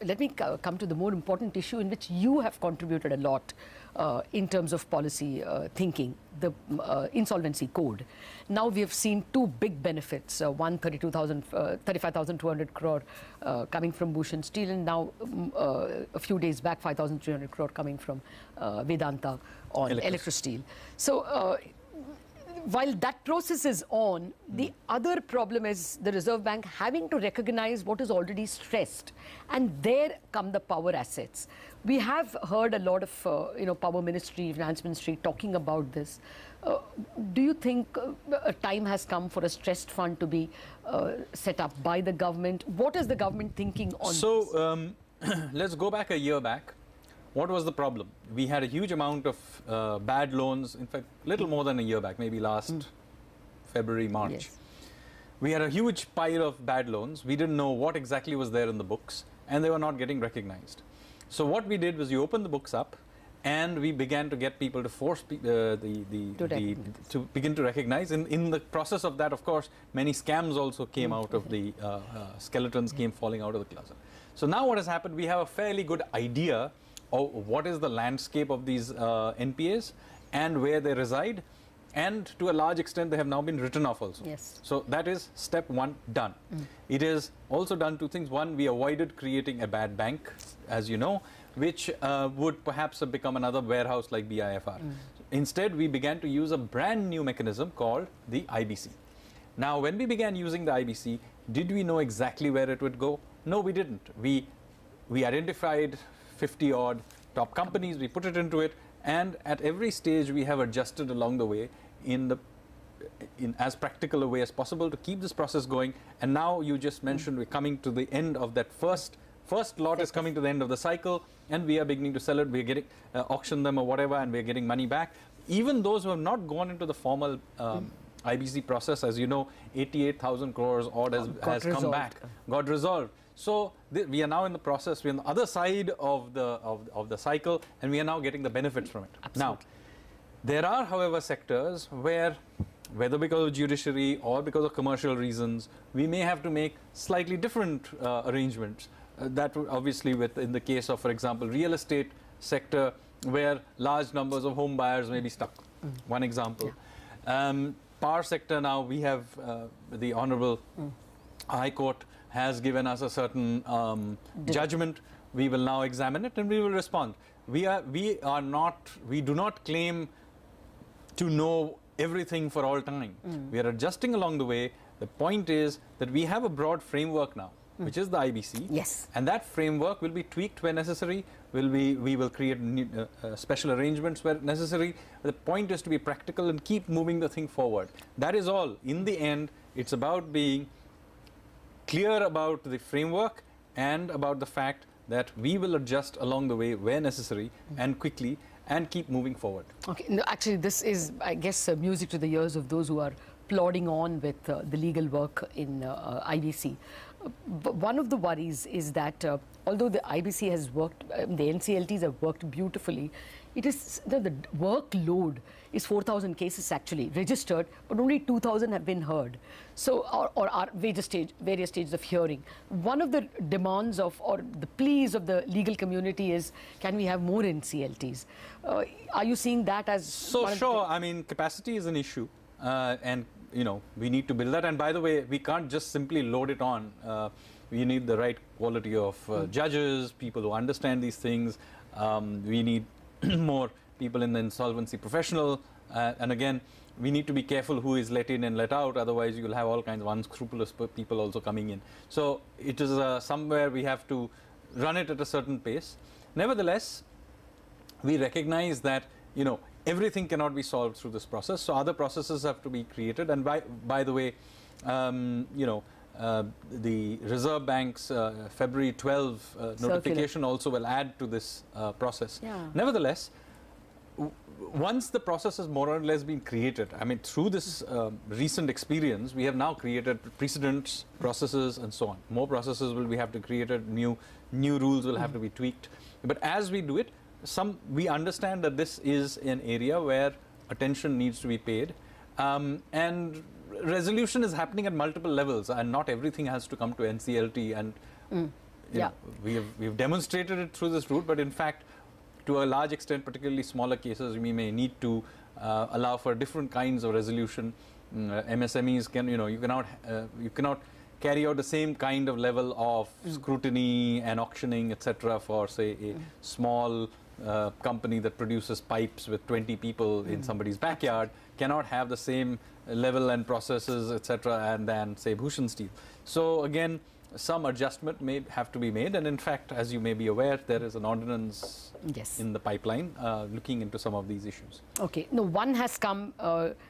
let me come to the more important issue in which you have contributed a lot in terms of policy thinking, the insolvency code. Now we have seen two big benefits, one 35,200 crore coming from Bush and Steel, and now a few days back 5,300 crore coming from Vedanta on electrosteel. So while that process is on, the other problem is the Reserve Bank having to recognize what is already stressed, and there come the power assets. We have heard a lot of Power Ministry, Finance Ministry talking about this. Do you think a time has come for a stressed fund to be set up by the government? What is the government thinking on this? So let's go back a year back. What was the problem? We had a huge amount of bad loans, in fact, little more than a year back, maybe last February, March. Yes. We had a huge pile of bad loans. We didn't know what exactly was there in the books, and they were not getting recognized. So what we did was we opened the books up, and we began to get people to force to begin to recognize. In the process of that, of course, many scams also came out of the skeletons came falling out of the closet. So now what has happened, we have a fairly good idea of what is the landscape of these NPAs and where they reside, and to a large extent they have now been written off also. Yes. So that is step one done. It is also done two things. One, we avoided creating a bad bank, as you know, which would perhaps have become another warehouse like BIFR. Instead, we began to use a brand new mechanism called the IBC. Now, when we began using the IBC, did we know exactly where it would go? No, we didn't. We identified 50 odd top companies, we put it into it, and at every stage we have adjusted along the way in as practical a way as possible to keep this process going. And now you just mentioned we're coming to the end of that first lot is coming to the end of the cycle, and we are beginning to sell it, we're getting auction them or whatever, and we're getting money back. Even those who have not gone into the formal IBC process, as you know, 88,000 crores odd has come back, got resolved. So we are now in the process, we're on the other side of the cycle, and we are now getting the benefits from it. Absolutely. Now, there are, however, sectors where, whether because of judiciary or because of commercial reasons, we may have to make slightly different arrangements. That would obviously, in the case of, for example, real estate sector, where large numbers of home buyers may be stuck. One example. Yeah. Power sector, now we have the Honorable High Court has given us a certain judgment. We will now examine it and we will respond. We do not claim to know everything for all time. We are adjusting along the way. The point is that we have a broad framework now, which is the IBC. Yes. And that framework will be tweaked where necessary. We will create special arrangements where necessary. The point is to be practical and keep moving the thing forward. That is all. In the end, it's about being clear about the framework and about the fact that we will adjust along the way where necessary and quickly and keep moving forward. Okay, no, actually this is, I guess, music to the ears of those who are plodding on with the legal work in IBC. One of the worries is that although the IBC has worked, the NCLTs have worked beautifully, it is the workload is 4,000 cases actually registered, but only 2,000 have been heard. So, or are various stages of hearing. One of the demands of, or the pleas of the legal community is, can we have more NCLTs? Are you seeing that as... So sure, I mean, capacity is an issue, and you know, we need to build that. And by the way, we can't just simply load it on. We need the right quality of judges, people who understand these things. We need more people in the insolvency professional. And again, we need to be careful who is let in and let out. Otherwise, you'll have all kinds of unscrupulous people also coming in. So it is somewhere we have to run it at a certain pace. Nevertheless, we recognize that, you know, everything cannot be solved through this process. So other processes have to be created. And by the way, you know, the Reserve Bank's February 12 notification also will add to this process. Yeah. Nevertheless, once the process has more or less been created, I mean, through this recent experience, we have now created precedents, processes, and so on. More processes will have to be created, new rules will have to be tweaked. But as we do it, we understand that this is an area where attention needs to be paid, and resolution is happening at multiple levels, and not everything has to come to NCLT. And you know, we've demonstrated it through this route, but in fact, to a large extent, particularly smaller cases, we may need to allow for different kinds of resolution. MSMEs can, you cannot carry out the same kind of level of scrutiny and auctioning, etc., for say a small company that produces pipes with 20 people in somebody's backyard. Cannot have the same level and processes, etc., and than say Bhushan Steel. So again, some adjustment may have to be made, and in fact, as you may be aware, there is an ordinance in the pipeline looking into some of these issues. Okay. Now, one has come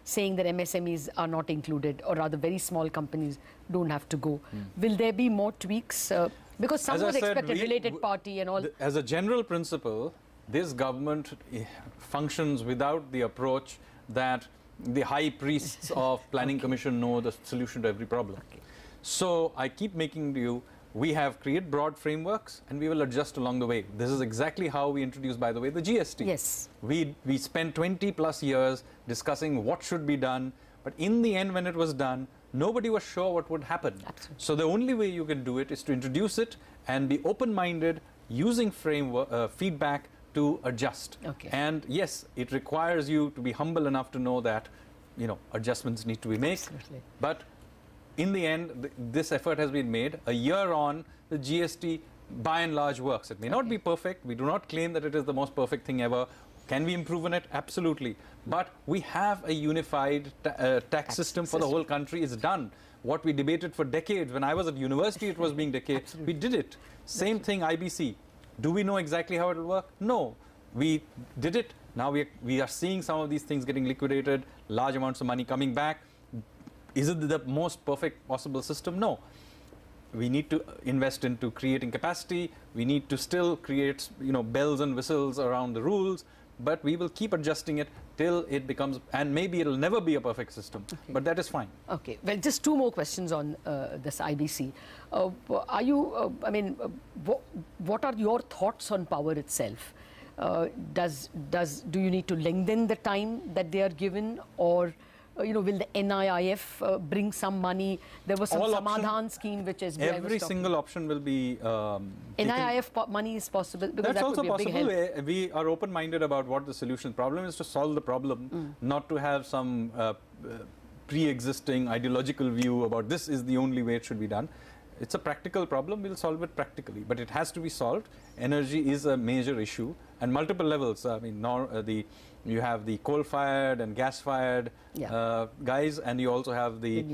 saying that MSMEs are not included, or rather very small companies don't have to go. Will there be more tweaks? Because some would expect a related party and all. As a general principle, this government functions without the approach that the high priests of Planning Commission know the solution to every problem. So I keep making to you, we have created broad frameworks and we will adjust along the way. This is exactly how we introduced, by the way, the GST. Yes. We spent 20 plus years discussing what should be done, but in the end, when it was done, nobody was sure what would happen. Absolutely. So the only way you can do it is to introduce it and be open-minded, using framework feedback to adjust. Okay. And yes, it requires you to be humble enough to know that, adjustments need to be made. Absolutely. But in the end, this effort has been made. A year on, the GST by and large works. It may not be perfect. We do not claim that it is the most perfect thing ever. Can we improve on it? Absolutely. But we have a unified tax system for the whole country. It's done. What we debated for decades, when I was at university, it was being debated. We did it. Same thing, IBC. Do we know exactly how it will work? No. We did it. Now we are seeing some of these things getting liquidated, large amounts of money coming back. Is it the most perfect possible system? No. We need to invest into creating capacity. We need to still create, bells and whistles around the rules, but we will keep adjusting it till it becomes, and maybe it'll never be a perfect system, but that is fine. Okay. Well, just two more questions on this IBC. Are you, what are your thoughts on power itself? Do you need to lengthen the time that they are given, or will the NIIF bring some money? There was some Samadhan scheme which is every single option will be NIIF money is possible, because that's that also would be a big possible. help. We are open-minded about what the solution. Problem is to solve the problem, not to have some pre-existing ideological view about this is the only way it should be done. It's a practical problem. We'll solve it practically, but it has to be solved. Energy is a major issue, and multiple levels. I mean, you have the coal-fired and gas-fired guys, and you also have the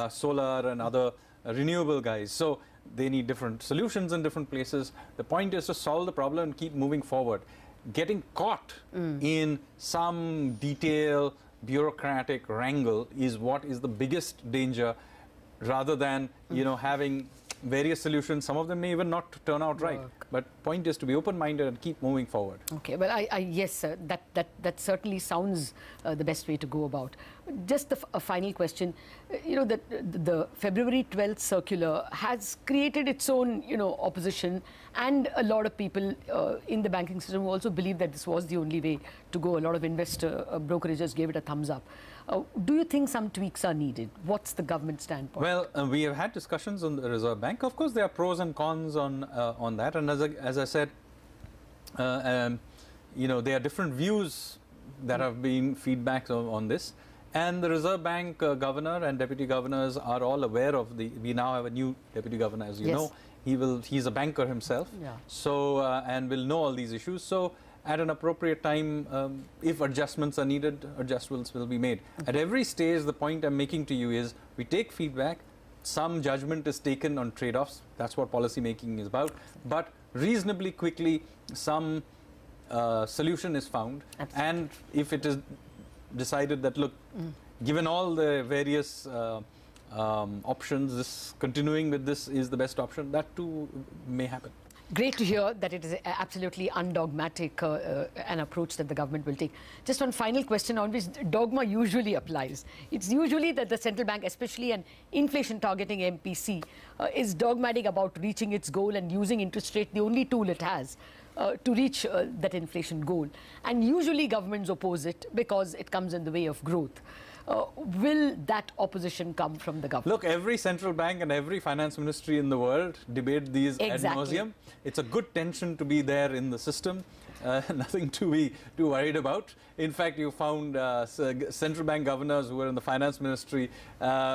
solar and other renewable guys. So they need different solutions in different places. The point is to solve the problem and keep moving forward. Getting caught in some detail, bureaucratic wrangle is what is the biggest danger, rather than having various solutions. Some of them may even not turn out right. But point is to be open-minded and keep moving forward. Okay, well, yes, sir, that certainly sounds the best way to go about. Just a final question. The February 12th circular has created its own, opposition, and a lot of people in the banking system who also believe that this was the only way to go. A lot of investor brokerages gave it a thumbs up. Do you think some tweaks are needed? What's the government standpoint? Well, we have had discussions on the Reserve Bank. Of course, there are pros and cons on that. And as I said, there are different views that have been feedbacks on this. And the Reserve Bank governor and deputy governors are all aware of we now have a new deputy governor, as you know. He's a banker himself. So, and will know all these issues. So, at an appropriate time, if adjustments are needed, adjustments will be made. At every stage, the point I'm making to you is we take feedback, some judgment is taken on trade-offs. That's what policy making is about. But reasonably quickly, some solution is found. And if it is decided that, look, given all the various options, continuing with this is the best option, that too may happen. Great to hear that it is absolutely undogmatic an approach that the government will take. Just one final question on which dogma usually applies. It's usually that the central bank, especially an inflation targeting MPC, is dogmatic about reaching its goal and using interest rate, the only tool it has to reach that inflation goal. And usually governments oppose it because it comes in the way of growth. will that opposition come from the government? Look, every central bank and every finance ministry in the world debate these ad nauseum. It's a good tension to be there in the system. Nothing to be too worried about. In fact, you found central bank governors who were in the finance ministry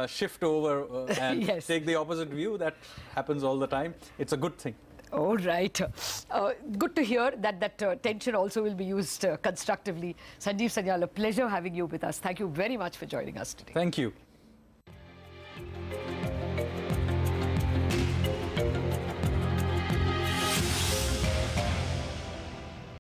shift over and yes. take the opposite view. That happens all the time. It's a good thing. All right. Good to hear that tension also will be used constructively. Sanjeev Sanyal, a pleasure having you with us. Thank you very much for joining us today. Thank you.